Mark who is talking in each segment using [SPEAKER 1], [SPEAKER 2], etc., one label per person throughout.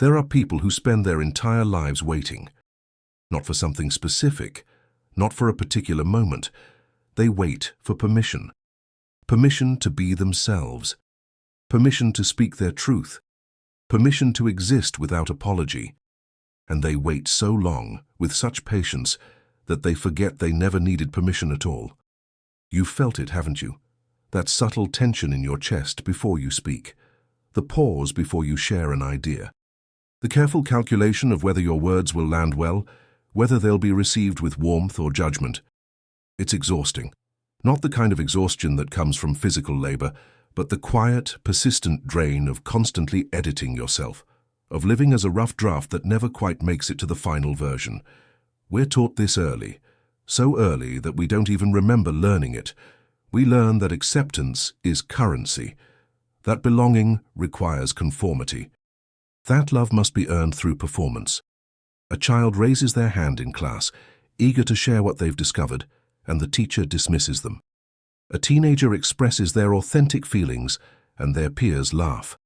[SPEAKER 1] There are people who spend their entire lives waiting, not for something specific, not for a particular moment. They wait for permission. Permission to be themselves. Permission to speak their truth. Permission to exist without apology. And they wait so long, with such patience, that they forget they never needed permission at all. You've felt it, haven't you? That subtle tension in your chest before you speak. The pause before you share an idea. The careful calculation of whether your words will land well, whether they'll be received with warmth or judgment. It's exhausting. Not the kind of exhaustion that comes from physical labor, but the quiet, persistent drain of constantly editing yourself, of living as a rough draft that never quite makes it to the final version. We're taught this early, so early that we don't even remember learning it. We learn that acceptance is currency, that belonging requires conformity, that love must be earned through performance. A child raises their hand in class, eager to share what they've discovered, and the teacher dismisses them. A teenager expresses their authentic feelings, and their peers laugh.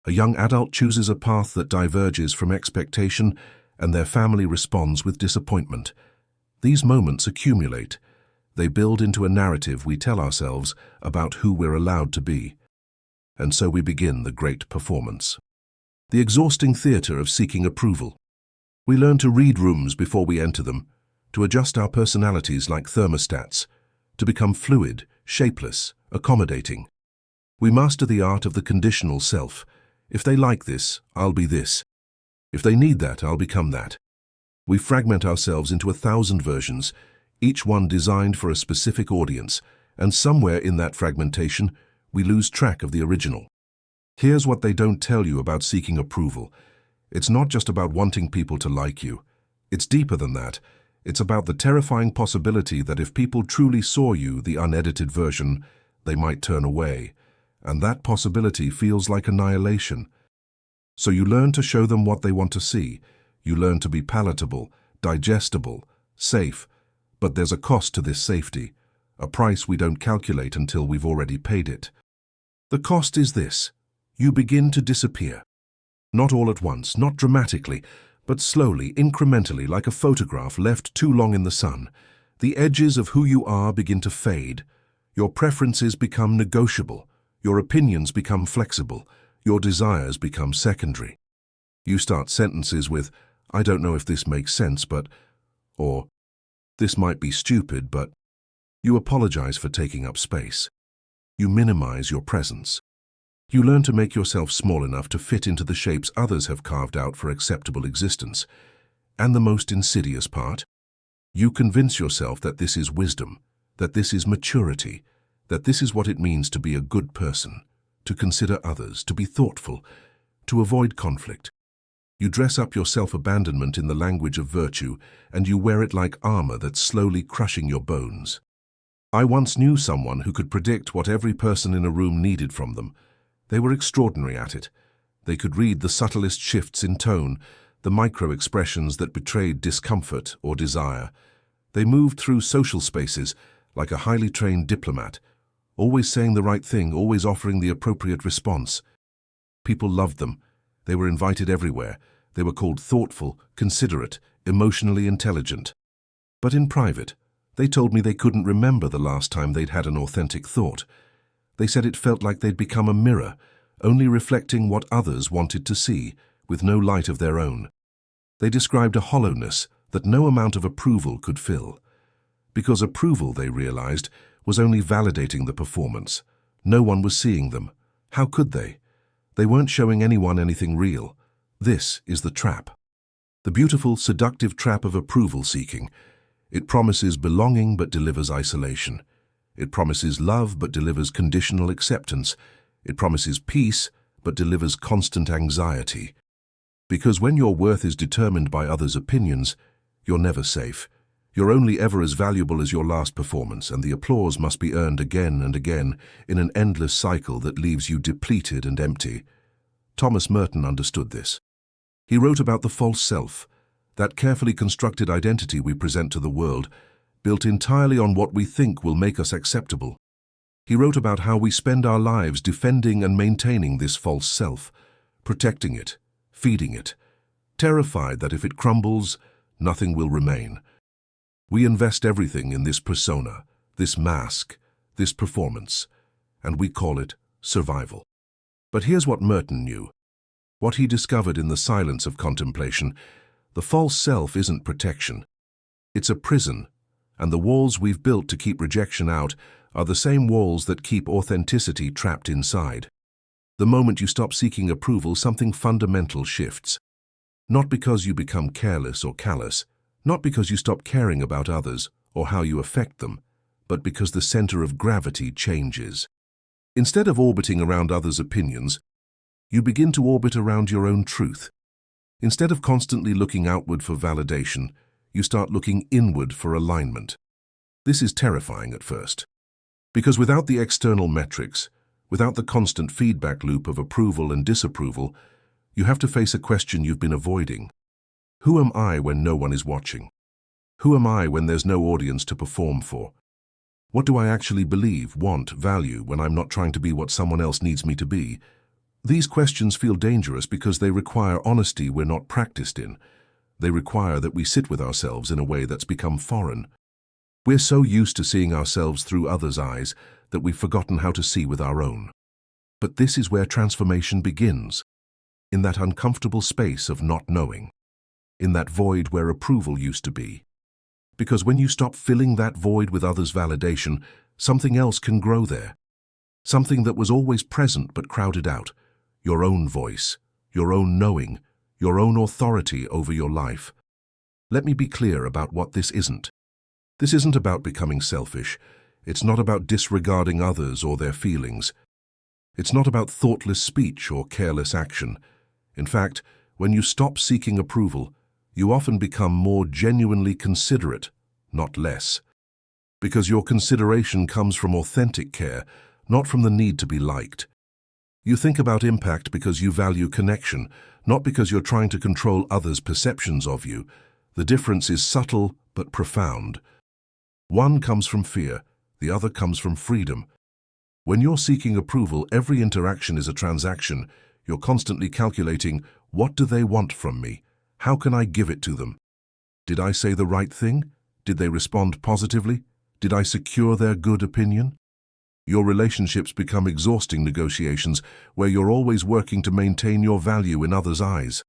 [SPEAKER 1] A young adult chooses a path that diverges from expectation, and their family responds with disappointment. These moments accumulate. They build into a narrative we tell ourselves about who we're allowed to be. And so we begin the great performance. The exhausting theater of seeking approval. We learn to read rooms before we enter them, to adjust our personalities like thermostats, to become fluid, shapeless, accommodating. We master the art of the conditional self. If they like this, I'll be this. If they need that, I'll become that. We fragment ourselves into 1,000 versions, each one designed for a specific audience, and somewhere in that fragmentation, we lose track of the original. Here's what they don't tell you about seeking approval. It's not just about wanting people to like you. It's deeper than that. It's about the terrifying possibility that if people truly saw you, the unedited version, they might turn away. And that possibility feels like annihilation. So you learn to show them what they want to see. You learn to be palatable, digestible, safe. But there's a cost to this safety, a price we don't calculate until we've already paid it. The cost is this. You begin to disappear. Not all at once, not dramatically, but slowly, incrementally, like a photograph left too long in the sun. The edges of who you are begin to fade. Your preferences become negotiable. Your opinions become flexible. Your desires become secondary. You start sentences with, "I don't know if this makes sense, but," or, "This might be stupid, but." You apologize for taking up space. You minimize your presence. You learn to make yourself small enough to fit into the shapes others have carved out for acceptable existence. And the most insidious part? You convince yourself that this is wisdom, that this is maturity, that this is what it means to be a good person, to consider others, to be thoughtful, to avoid conflict. You dress up your self-abandonment in the language of virtue, and you wear it like armor that's slowly crushing your bones. I once knew someone who could predict what every person in a room needed from them. They were extraordinary at it. They could read the subtlest shifts in tone, the micro-expressions that betrayed discomfort or desire. They moved through social spaces like a highly trained diplomat, always saying the right thing, always offering the appropriate response. People loved them. They were invited everywhere. They were called thoughtful, considerate, emotionally intelligent. But in private, they told me they couldn't remember the last time they'd had an authentic thought. They said it felt like they'd become a mirror, only reflecting what others wanted to see, with no light of their own. They described a hollowness that no amount of approval could fill. Because approval, they realized, was only validating the performance. No one was seeing them. How could they? They weren't showing anyone anything real. This is the trap. The beautiful, seductive trap of approval seeking. It promises belonging but delivers isolation. It promises love but delivers conditional acceptance. It promises peace but delivers constant anxiety. Because when your worth is determined by others' opinions, you're never safe. You're only ever as valuable as your last performance, and the applause must be earned again and again in an endless cycle that leaves you depleted and empty. Thomas Merton understood this. He wrote about the false self, that carefully constructed identity we present to the world, built entirely on what we think will make us acceptable. He wrote about how we spend our lives defending and maintaining this false self, protecting it, feeding it, terrified that if it crumbles, nothing will remain. We invest everything in this persona, this mask, this performance, and we call it survival. But here's what Merton knew. What he discovered in the silence of contemplation: the false self isn't protection. It's a prison, and the walls we've built to keep rejection out are the same walls that keep authenticity trapped inside. The moment you stop seeking approval, something fundamental shifts. Not because you become careless or callous, not because you stop caring about others or how you affect them, but because the center of gravity changes. Instead of orbiting around others' opinions, you begin to orbit around your own truth. Instead of constantly looking outward for validation, you start looking inward for alignment. This is terrifying at first, because without the external metrics, without the constant feedback loop of approval and disapproval, you have to face a question you've been avoiding. Who am I when no one is watching? Who am I when there's no audience to perform for? What do I actually believe, want, value when I'm not trying to be what someone else needs me to be? These questions feel dangerous because they require honesty we're not practiced in. They require that we sit with ourselves in a way that's become foreign. We're so used to seeing ourselves through others' eyes that we've forgotten how to see with our own. But this is where transformation begins, in that uncomfortable space of not knowing, in that void where approval used to be. Because when you stop filling that void with others' validation, something else can grow there. Something that was always present but crowded out. Your own voice, your own knowing, your own authority over your life. Let me be clear about what this isn't. This isn't about becoming selfish. It's not about disregarding others or their feelings. It's not about thoughtless speech or careless action. In fact, when you stop seeking approval, you often become more genuinely considerate, not less. Because your consideration comes from authentic care, not from the need to be liked. You think about impact because you value connection, not because you're trying to control others' perceptions of you. The difference is subtle but profound. One comes from fear, the other comes from freedom. When you're seeking approval, every interaction is a transaction. You're constantly calculating, what do they want from me? How can I give it to them? Did I say the right thing? Did they respond positively? Did I secure their good opinion? Your relationships become exhausting negotiations where you're always working to maintain your value in others' eyes.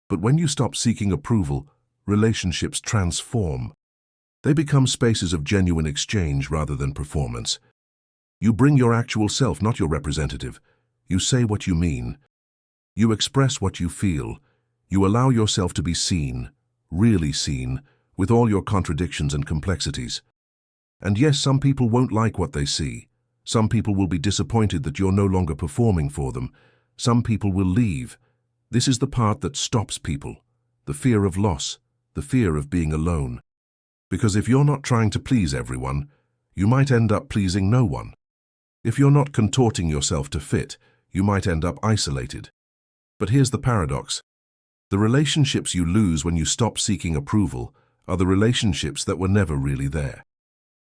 [SPEAKER 1] But when you stop seeking approval, relationships transform. They become spaces of genuine exchange rather than performance. You bring your actual self, not your representative. You say what you mean. You express what you feel. You allow yourself to be seen, really seen, with all your contradictions and complexities. And yes, some people won't like what they see. Some people will be disappointed that you're no longer performing for them. Some people will leave. This is the part that stops people. The fear of loss, the fear of being alone. Because if you're not trying to please everyone, you might end up pleasing no one. If you're not contorting yourself to fit, you might end up isolated. But here's the paradox. The relationships you lose when you stop seeking approval are the relationships that were never really there.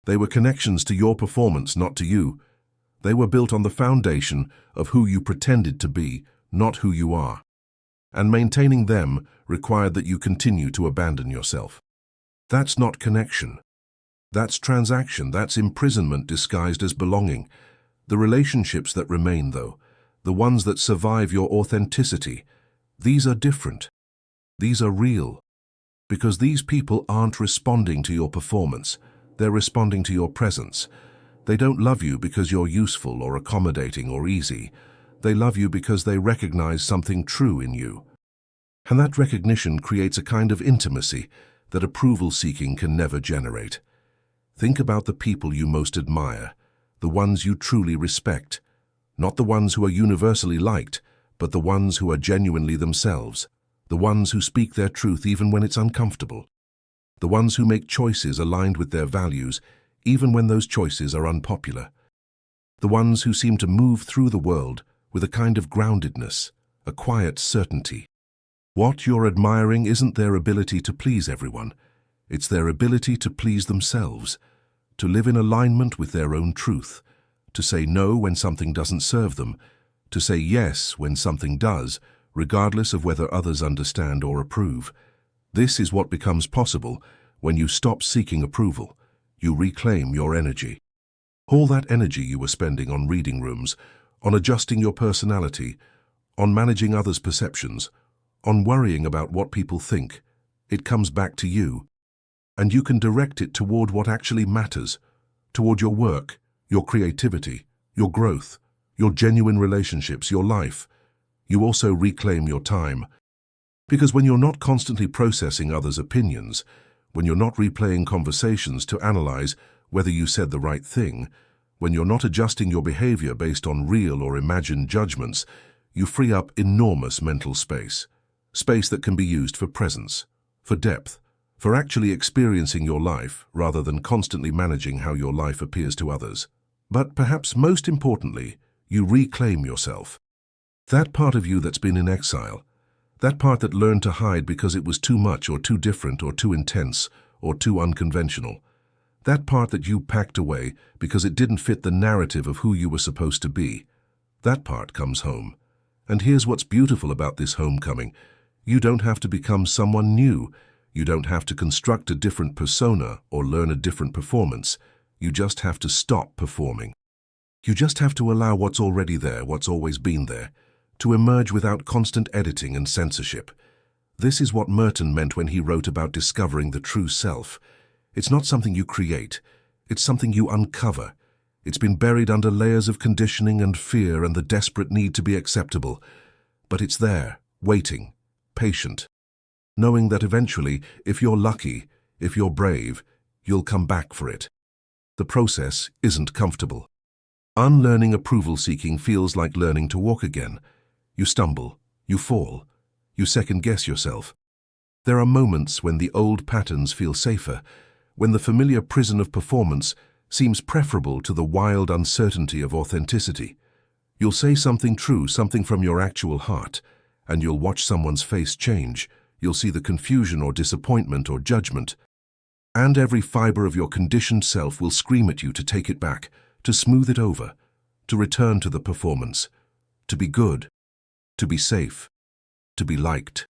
[SPEAKER 1] They were connections to your performance, not to you. They were built on the foundation of who you pretended to be, not who you are. And maintaining them required that you continue to abandon yourself. That's not connection. That's transaction. That's imprisonment disguised as belonging. The relationships that remain, though, the ones that survive your authenticity, these are different. These are real. Because these people aren't responding to your performance. They're responding to your presence. They don't love you because you're useful or accommodating or easy. They love you because they recognize something true in you. And that recognition creates a kind of intimacy that approval-seeking can never generate. Think about the people you most admire, the ones you truly respect. Not the ones who are universally liked, but the ones who are genuinely themselves. The ones who speak their truth even when it's uncomfortable. The ones who make choices aligned with their values, even when those choices are unpopular. The ones who seem to move through the world with a kind of groundedness, a quiet certainty. What you're admiring isn't their ability to please everyone. It's their ability to please themselves, to live in alignment with their own truth, to say no when something doesn't serve them, to say yes when something does, regardless of whether others understand or approve. This is what becomes possible when you stop seeking approval. You reclaim your energy. All that energy you were spending on reading rooms, on adjusting your personality, on managing others' perceptions, on worrying about what people think, it comes back to you. And you can direct it toward what actually matters, toward your work, your creativity, your growth, your genuine relationships, your life. You also reclaim your time. Because when you're not constantly processing others' opinions, when you're not replaying conversations to analyze whether you said the right thing, when you're not adjusting your behavior based on real or imagined judgments, you free up enormous mental space. Space that can be used for presence, for depth, for actually experiencing your life rather than constantly managing how your life appears to others. But perhaps most importantly, you reclaim yourself. That part of you that's been in exile, that part that learned to hide because it was too much or too different or too intense or too unconventional, that part that you packed away because it didn't fit the narrative of who you were supposed to be, that part comes home. And here's what's beautiful about this homecoming. You don't have to become someone new. You don't have to construct a different persona or learn a different performance. You just have to stop performing. You just have to allow what's already there, what's always been there, to emerge without constant editing and censorship. This is what Merton meant when he wrote about discovering the true self. It's not something you create. It's something you uncover. It's been buried under layers of conditioning and fear and the desperate need to be acceptable. But it's there, waiting, patient, knowing that eventually, if you're lucky, if you're brave, you'll come back for it. The process isn't comfortable. Unlearning approval-seeking feels like learning to walk again. You stumble, you fall, you second-guess yourself. There are moments when the old patterns feel safer, when the familiar prison of performance seems preferable to the wild uncertainty of authenticity. You'll say something true, something from your actual heart, and you'll watch someone's face change. You'll see the confusion or disappointment or judgment. And every fiber of your conditioned self will scream at you to take it back, to smooth it over, to return to the performance, to be good, to be safe, to be liked.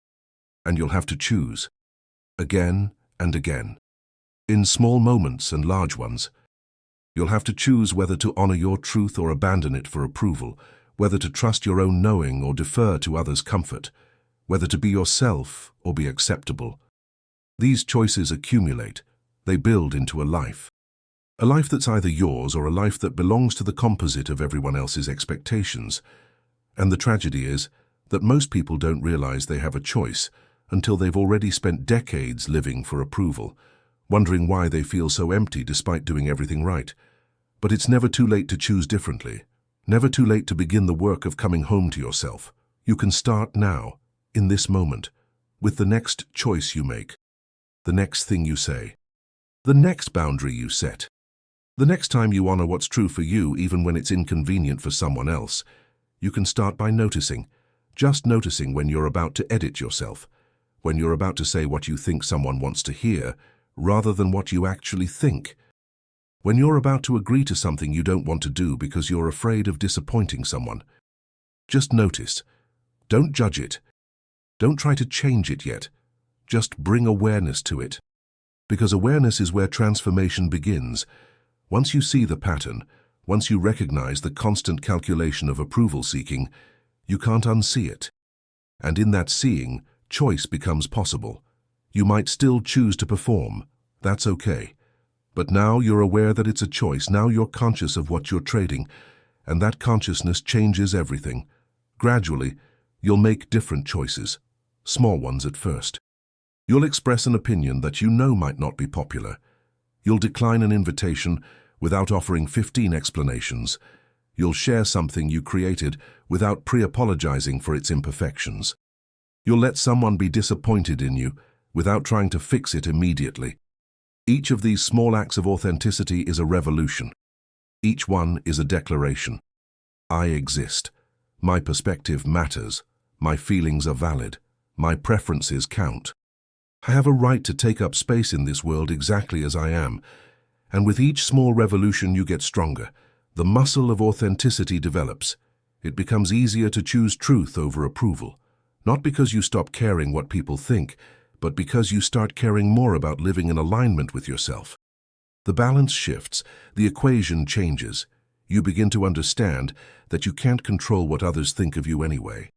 [SPEAKER 1] And you'll have to choose, again and again, in small moments and large ones. You'll have to choose whether to honor your truth or abandon it for approval, whether to trust your own knowing or defer to others' comfort, whether to be yourself or be acceptable. These choices accumulate. They build into a life. A life that's either yours or a life that belongs to the composite of everyone else's expectations. And the tragedy is that most people don't realize they have a choice until they've already spent decades living for approval, wondering why they feel so empty despite doing everything right. But it's never too late to choose differently. Never too late to begin the work of coming home to yourself. You can start now, in this moment, with the next choice you make, the next thing you say, the next boundary you set. The next time you honor what's true for you, even when it's inconvenient for someone else, you can start by noticing, just noticing when you're about to edit yourself, when you're about to say what you think someone wants to hear, rather than what you actually think. When you're about to agree to something you don't want to do because you're afraid of disappointing someone. Just notice. Don't judge it. Don't try to change it yet. Just bring awareness to it. Because awareness is where transformation begins. Once you see the pattern, once you recognize the constant calculation of approval seeking, you can't unsee it. And in that seeing, choice becomes possible. You might still choose to perform. That's okay. But now you're aware that it's a choice. Now you're conscious of what you're trading, and that consciousness changes everything. Gradually, you'll make different choices, small ones at first. You'll express an opinion that you know might not be popular. You'll decline an invitation without offering 15 explanations. You'll share something you created without pre-apologizing for its imperfections. You'll let someone be disappointed in you without trying to fix it immediately. Each of these small acts of authenticity is a revolution. Each one is a declaration. I exist. My perspective matters. My feelings are valid. My preferences count. I have a right to take up space in this world exactly as I am. And with each small revolution you get stronger. The muscle of authenticity develops. It becomes easier to choose truth over approval, Not because you stop caring what people think, but because you start caring more about living in alignment with yourself. The balance shifts, the equation changes. You begin to understand that you can't control what others think of you anyway.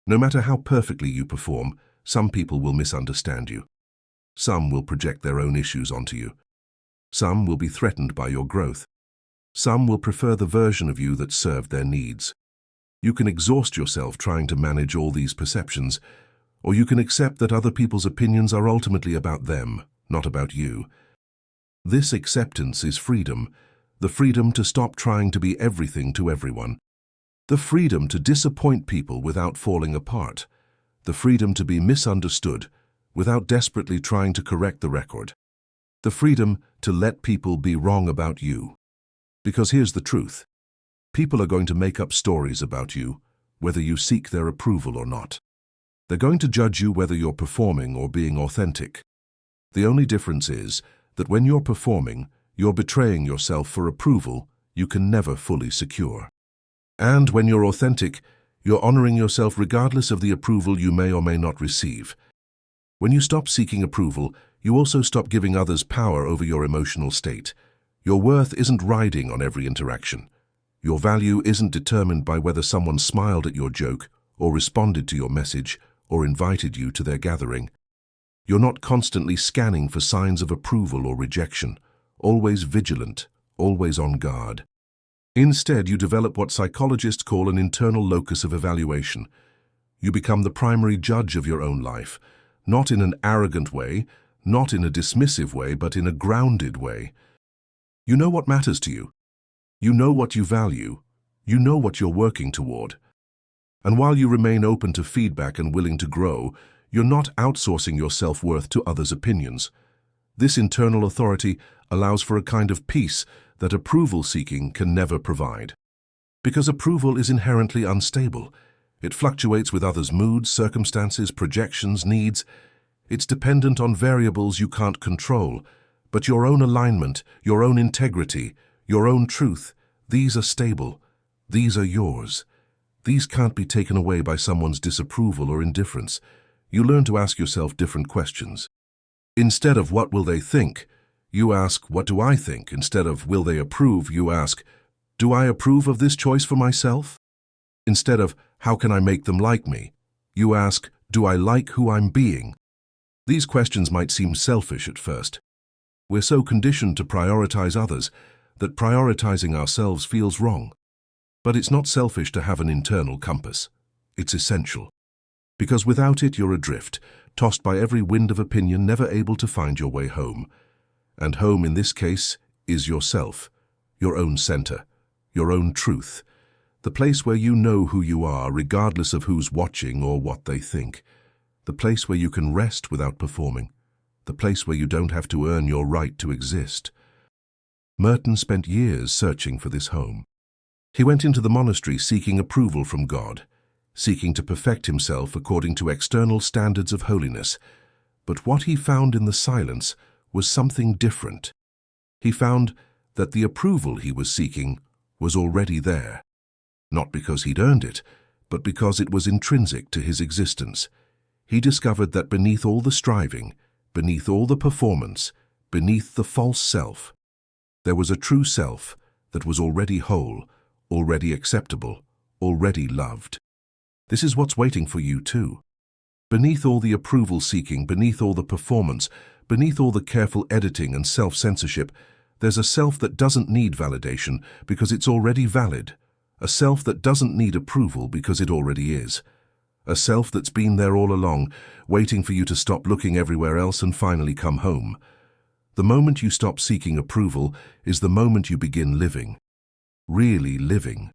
[SPEAKER 1] No matter how perfectly you perform, some people will misunderstand you. Some will project their own issues onto you. Some will be threatened by your growth. Some will prefer the version of you that served their needs. You can exhaust yourself trying to manage all these perceptions, or you can accept that other people's opinions are ultimately about them, not about you. This acceptance is freedom, the freedom to stop trying to be everything to everyone, the freedom to disappoint people without falling apart, the freedom to be misunderstood without desperately trying to correct the record, the freedom to let people be wrong about you. Because here's the truth. People are going to make up stories about you, whether you seek their approval or not. They're going to judge you whether you're performing or being authentic. The only difference is that when you're performing, you're betraying yourself for approval you can never fully secure. And when you're authentic, you're honoring yourself regardless of the approval you may or may not receive. When you stop seeking approval, you also stop giving others power over your emotional state. Your worth isn't riding on every interaction. Your value isn't determined by whether someone smiled at your joke or responded to your message or invited you to their gathering. You're not constantly scanning for signs of approval or rejection, always vigilant, always on guard. Instead, you develop what psychologists call an internal locus of evaluation. You become the primary judge of your own life, not in an arrogant way, not in a dismissive way, but in a grounded way. You know what matters to you. You know what you value. You know what you're working toward. And while you remain open to feedback and willing to grow, you're not outsourcing your self-worth to others' opinions. This internal authority allows for a kind of peace that approval-seeking can never provide. Because approval is inherently unstable. It fluctuates with others' moods, circumstances, projections, needs. It's dependent on variables you can't control. But your own alignment, your own integrity, your own truth, these are stable. These are yours. These can't be taken away by someone's disapproval or indifference. You learn to ask yourself different questions. Instead of what will they think, you ask, what do I think? Instead of will they approve, you ask, do I approve of this choice for myself? Instead of how can I make them like me, you ask, do I like who I'm being? These questions might seem selfish at first. We're so conditioned to prioritize others that prioritizing ourselves feels wrong. But it's not selfish to have an internal compass. It's essential. Because without it, you're adrift, tossed by every wind of opinion, never able to find your way home. And home in this case is yourself, your own center, your own truth, the place where you know who you are regardless of who's watching or what they think, the place where you can rest without performing, the place where you don't have to earn your right to exist. Merton spent years searching for this home. He went into the monastery seeking approval from God, seeking to perfect himself according to external standards of holiness. But what he found in the silence was something different. He found that the approval he was seeking was already there, not because he'd earned it, but because it was intrinsic to his existence. He discovered that beneath all the striving, beneath all the performance, beneath the false self, there was a true self that was already whole, already acceptable, already loved. This is what's waiting for you too. Beneath all the approval-seeking, beneath all the performance, beneath all the careful editing and self-censorship, there's a self that doesn't need validation because it's already valid. A self that doesn't need approval because it already is. A self that's been there all along, waiting for you to stop looking everywhere else and finally come home. The moment you stop seeking approval is the moment you begin living. Really living.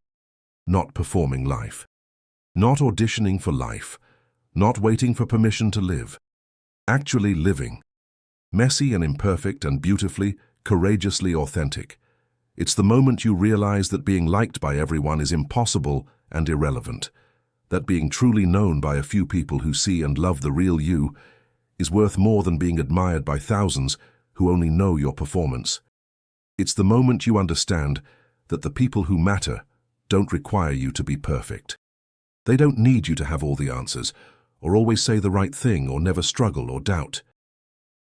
[SPEAKER 1] Not performing life. Not auditioning for life. Not waiting for permission to live. Actually living. Messy and imperfect and beautifully, courageously authentic. It's the moment you realize that being liked by everyone is impossible and irrelevant. That being truly known by a few people who see and love the real you is worth more than being admired by thousands who only know your performance. It's the moment you understand that the people who matter don't require you to be perfect. They don't need you to have all the answers. or always say the right thing, or never struggle or doubt.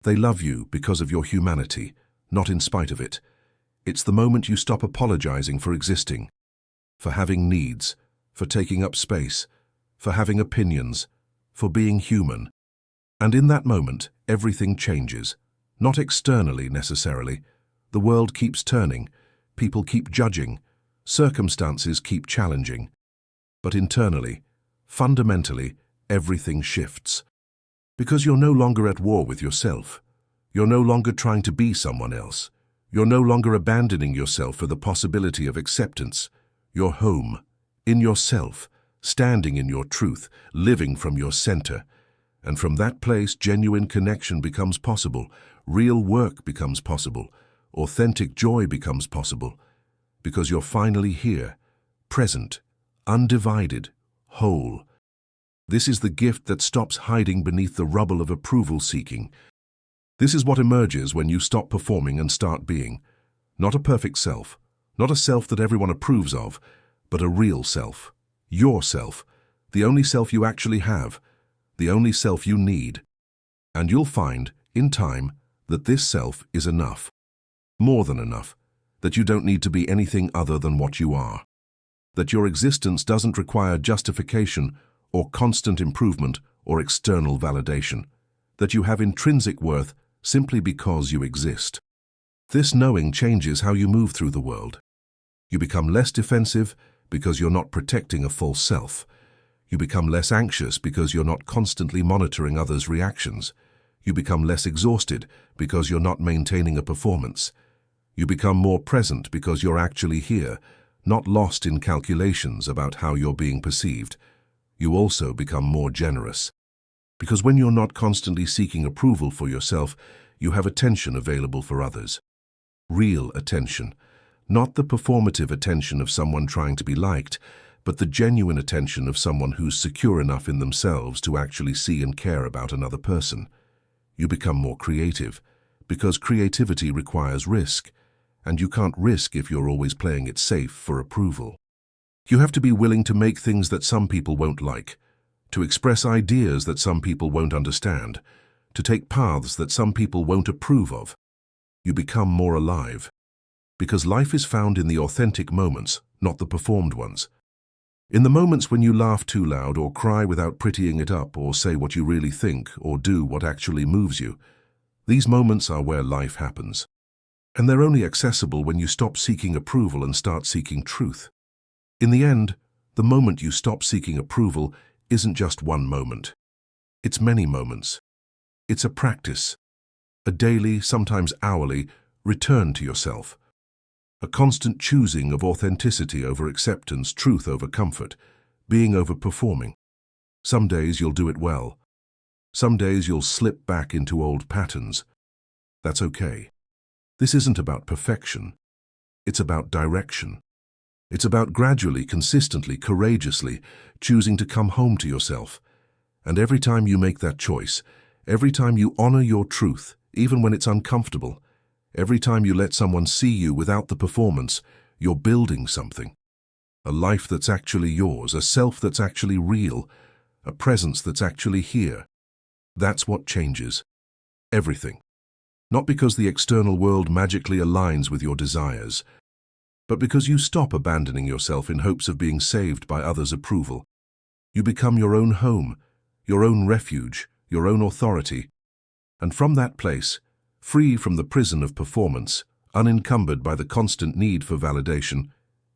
[SPEAKER 1] They love you because of your humanity, not in spite of it. It's the moment you stop apologizing for existing, for having needs, for taking up space, for having opinions, for being human. And in that moment, everything changes. Not externally necessarily. The world keeps turning, people keep judging, circumstances keep challenging. But internally, fundamentally, everything shifts. Because you're no longer at war with yourself. You're no longer trying to be someone else. You're no longer abandoning yourself for the possibility of acceptance. You're home, in yourself, standing in your truth, living from your center. And from that place, genuine connection becomes possible, real work becomes possible, authentic joy becomes possible, because you're finally here, present, undivided, whole. This is the gift that stops hiding beneath the rubble of approval seeking. This is what emerges when you stop performing and start being. Not a perfect self, not a self that everyone approves of, but a real self. Yourself, the only self you actually have, the only self you need. And you'll find, in time, that this self is enough. More than enough. That you don't need to be anything other than what you are. That your existence doesn't require justification or constant improvement or external validation. That you have intrinsic worth simply because you exist. This knowing changes how you move through the world. You become less defensive because you're not protecting a false self. You become less anxious because you're not constantly monitoring others' reactions. You become less exhausted because you're not maintaining a performance. You become more present because you're actually here, not lost in calculations about how you're being perceived. You also become more generous. Because when you're not constantly seeking approval for yourself, you have attention available for others. Real attention. Not the performative attention of someone trying to be liked, but the genuine attention of someone who's secure enough in themselves to actually see and care about another person. You become more creative, because creativity requires risk, and you can't risk if you're always playing it safe for approval. You have to be willing to make things that some people won't like, to express ideas that some people won't understand, to take paths that some people won't approve of. You become more alive, because life is found in the authentic moments, not the performed ones. In the moments when you laugh too loud or cry without prettying it up or say what you really think or do what actually moves you, these moments are where life happens. And they're only accessible when you stop seeking approval and start seeking truth. In the end, the moment you stop seeking approval isn't just one moment. It's many moments. It's a practice. A daily, sometimes hourly, return to yourself. A constant choosing of authenticity over acceptance, truth over comfort, being over performing. Some days you'll do it well. Some days you'll slip back into old patterns. That's okay. This isn't about perfection. It's about direction. It's about gradually, consistently, courageously choosing to come home to yourself. And every time you make that choice, every time you honor your truth, even when it's uncomfortable, every time you let someone see you without the performance, you're building something. A life that's actually yours, a self that's actually real, a presence that's actually here. That's what changes. Everything. Not because the external world magically aligns with your desires, but because you stop abandoning yourself in hopes of being saved by others' approval. You become your own home, your own refuge, your own authority. And from that place, free from the prison of performance, unencumbered by the constant need for validation,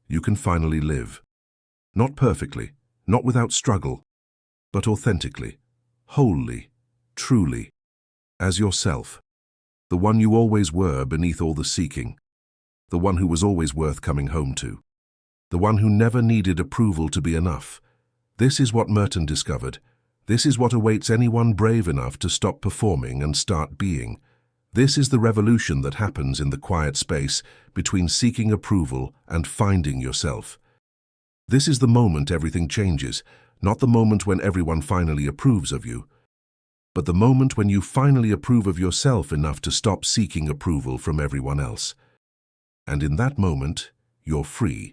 [SPEAKER 1] you can finally live. Not perfectly, not without struggle, but authentically, wholly, truly, as yourself. The one you always were beneath all the seeking. The one who was always worth coming home to. The one who never needed approval to be enough. This is what Merton discovered. This is what awaits anyone brave enough to stop performing and start being. This is the revolution that happens in the quiet space between seeking approval and finding yourself. This is the moment everything changes, not the moment when everyone finally approves of you, but the moment when you finally approve of yourself enough to stop seeking approval from everyone else. And in that moment, you're free.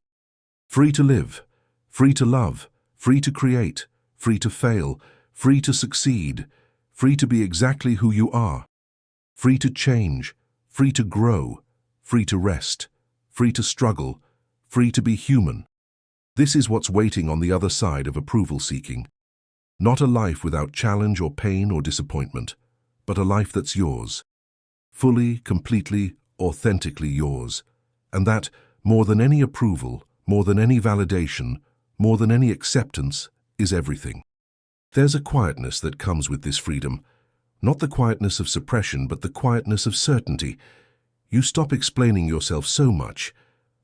[SPEAKER 1] Free to live, free to love, free to create, free to fail, free to succeed, free to be exactly who you are, free to change, free to grow, free to rest, free to struggle, free to be human. This is what's waiting on the other side of approval seeking. Not a life without challenge or pain or disappointment, but a life that's yours. Fully, completely, authentically yours. And that, more than any approval, more than any validation, more than any acceptance, is everything. There's a quietness that comes with this freedom. Not the quietness of suppression, but the quietness of certainty. You stop explaining yourself so much,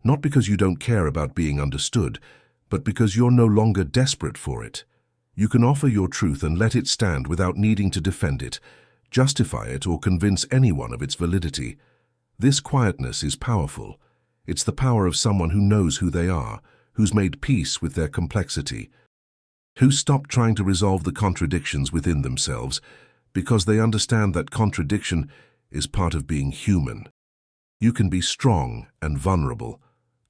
[SPEAKER 1] not because you don't care about being understood, but because you're no longer desperate for it. You can offer your truth and let it stand without needing to defend it, justify it, or convince anyone of its validity. This quietness is powerful. It's the power of someone who knows who they are, who's made peace with their complexity, who stopped trying to resolve the contradictions within themselves because they understand that contradiction is part of being human. You can be strong and vulnerable,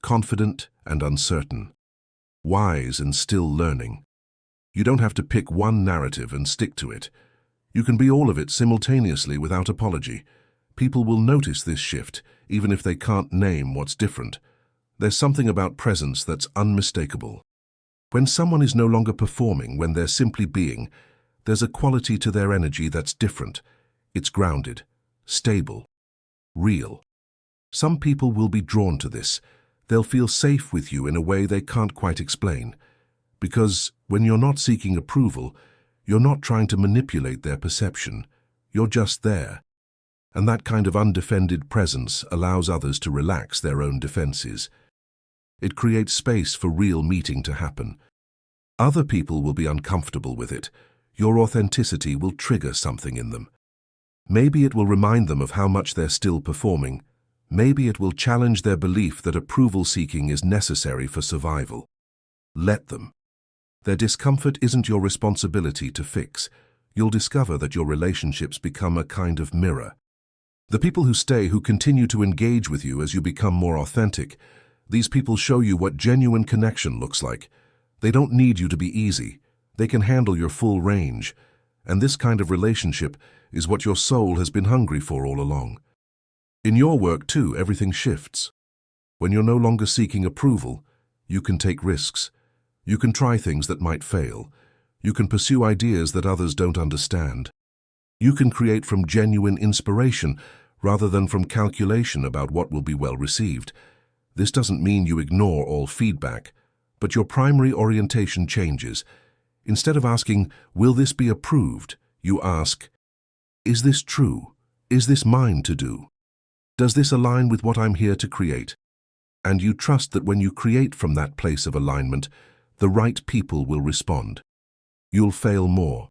[SPEAKER 1] confident and uncertain, wise and still learning. You don't have to pick one narrative and stick to it. You can be all of it simultaneously without apology. People will notice this shift, even if they can't name what's different. There's something about presence that's unmistakable. When someone is no longer performing, when they're simply being, there's a quality to their energy that's different. It's grounded, stable, real. Some people will be drawn to this. They'll feel safe with you in a way they can't quite explain. Because when you're not seeking approval, you're not trying to manipulate their perception. You're just there. And that kind of undefended presence allows others to relax their own defenses. It creates space for real meeting to happen. Other people will be uncomfortable with it. Your authenticity will trigger something in them. Maybe it will remind them of how much they're still performing. Maybe it will challenge their belief that approval seeking is necessary for survival. Let them. Their discomfort isn't your responsibility to fix. You'll discover that your relationships become a kind of mirror. The people who stay, who continue to engage with you as you become more authentic, these people show you what genuine connection looks like. They don't need you to be easy. They can handle your full range. And this kind of relationship is what your soul has been hungry for all along. In your work, too, everything shifts. When you're no longer seeking approval, you can take risks. You can try things that might fail. You can pursue ideas that others don't understand. You can create from genuine inspiration rather than from calculation about what will be well received. This doesn't mean you ignore all feedback, but your primary orientation changes. Instead of asking, "Will this be approved?" you ask, "Is this true? Is this mine to do? Does this align with what I'm here to create?" And you trust that when you create from that place of alignment, the right people will respond. You'll fail more.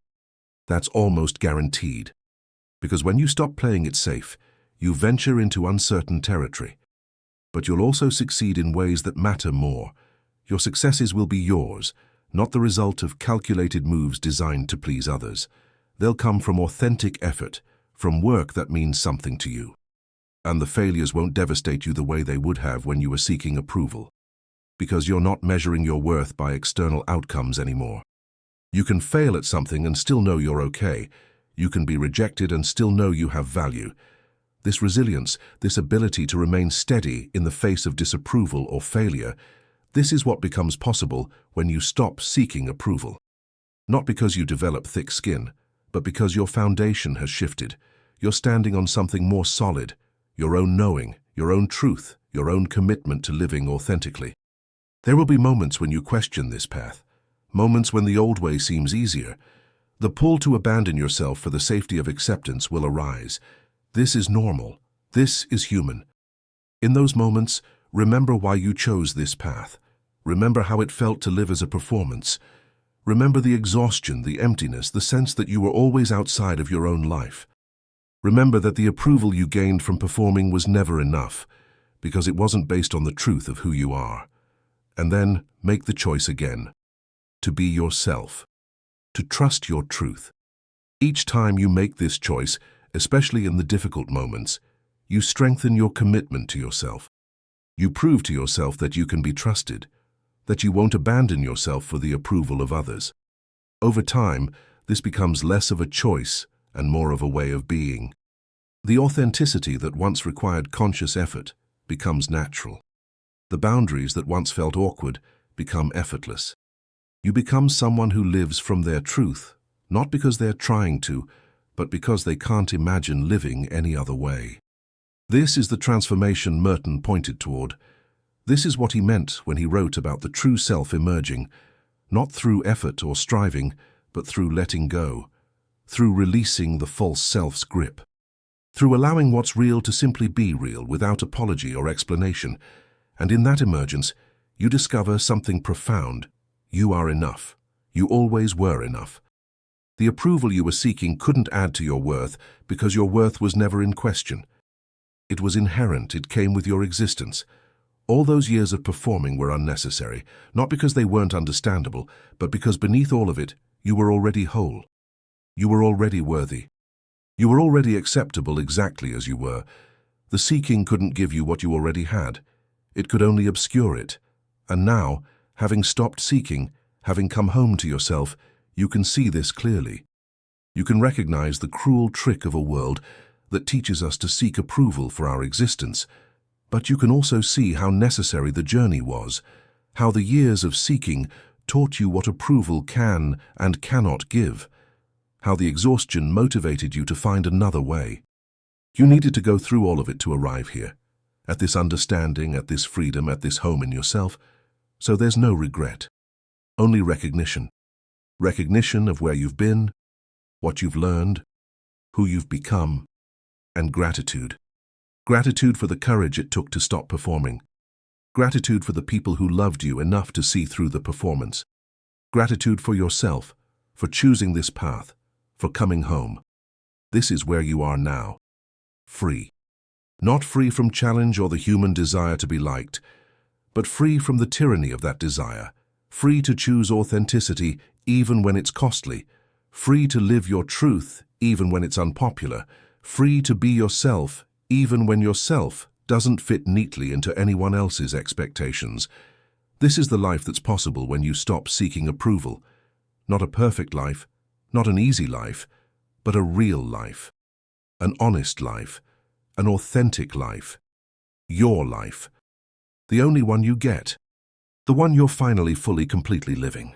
[SPEAKER 1] That's almost guaranteed. Because when you stop playing it safe, you venture into uncertain territory. But you'll also succeed in ways that matter more. Your successes will be yours, not the result of calculated moves designed to please others. They'll come from authentic effort, from work that means something to you. And the failures won't devastate you the way they would have when you were seeking approval. Because you're not measuring your worth by external outcomes anymore. You can fail at something and still know you're okay. You can be rejected and still know you have value. This resilience, this ability to remain steady in the face of disapproval or failure, this is what becomes possible when you stop seeking approval. Not because you develop thick skin, but because your foundation has shifted. You're standing on something more solid, your own knowing, your own truth, your own commitment to living authentically. There will be moments when you question this path, moments when the old way seems easier. The pull to abandon yourself for the safety of acceptance will arise. This is normal. This is human. In those moments, remember why you chose this path. Remember how it felt to live as a performance. Remember the exhaustion, the emptiness, the sense that you were always outside of your own life. Remember that the approval you gained from performing was never enough, because it wasn't based on the truth of who you are. And then make the choice again, to be yourself, to trust your truth. Each time you make this choice, especially in the difficult moments, you strengthen your commitment to yourself. You prove to yourself that you can be trusted, that you won't abandon yourself for the approval of others. Over time, This becomes less of a choice and more of a way of being. The authenticity that once required conscious effort becomes natural. The boundaries that once felt awkward become effortless. You become someone who lives from their truth, not because they're trying to, but because they can't imagine living any other way. This is the transformation Merton pointed toward. This is what he meant when he wrote about the true self emerging, not through effort or striving, but through letting go, through releasing the false self's grip, through allowing what's real to simply be real without apology or explanation. And in that emergence, you discover something profound. You are enough. You always were enough. The approval you were seeking couldn't add to your worth because your worth was never in question. It was inherent. It came with your existence. All those years of performing were unnecessary, not because they weren't understandable, but because beneath all of it, you were already whole. You were already worthy. You were already acceptable exactly as you were. The seeking couldn't give you what you already had. It could only obscure it. And now, having stopped seeking, having come home to yourself, you can see this clearly. You can recognize the cruel trick of a world that teaches us to seek approval for our existence. But you can also see how necessary the journey was, how the years of seeking taught you what approval can and cannot give, how the exhaustion motivated you to find another way. You needed to go through all of it to arrive here, at this understanding, at this freedom, at this home in yourself. So there's no regret, only recognition. Recognition of where you've been, what you've learned, who you've become, and gratitude. Gratitude for the courage it took to stop performing. Gratitude for the people who loved you enough to see through the performance. Gratitude for yourself, for choosing this path, for coming home. This is where you are now. Free. Not free from challenge or the human desire to be liked, but free from the tyranny of that desire. Free to choose authenticity even when it's costly. Free to live your truth even when it's unpopular. Free to be yourself even when yourself doesn't fit neatly into anyone else's expectations. This is the life that's possible when you stop seeking approval. Not a perfect life, not an easy life, but a real life. An honest life. An authentic life. Your life. The only one you get. The one you're finally fully, completely living.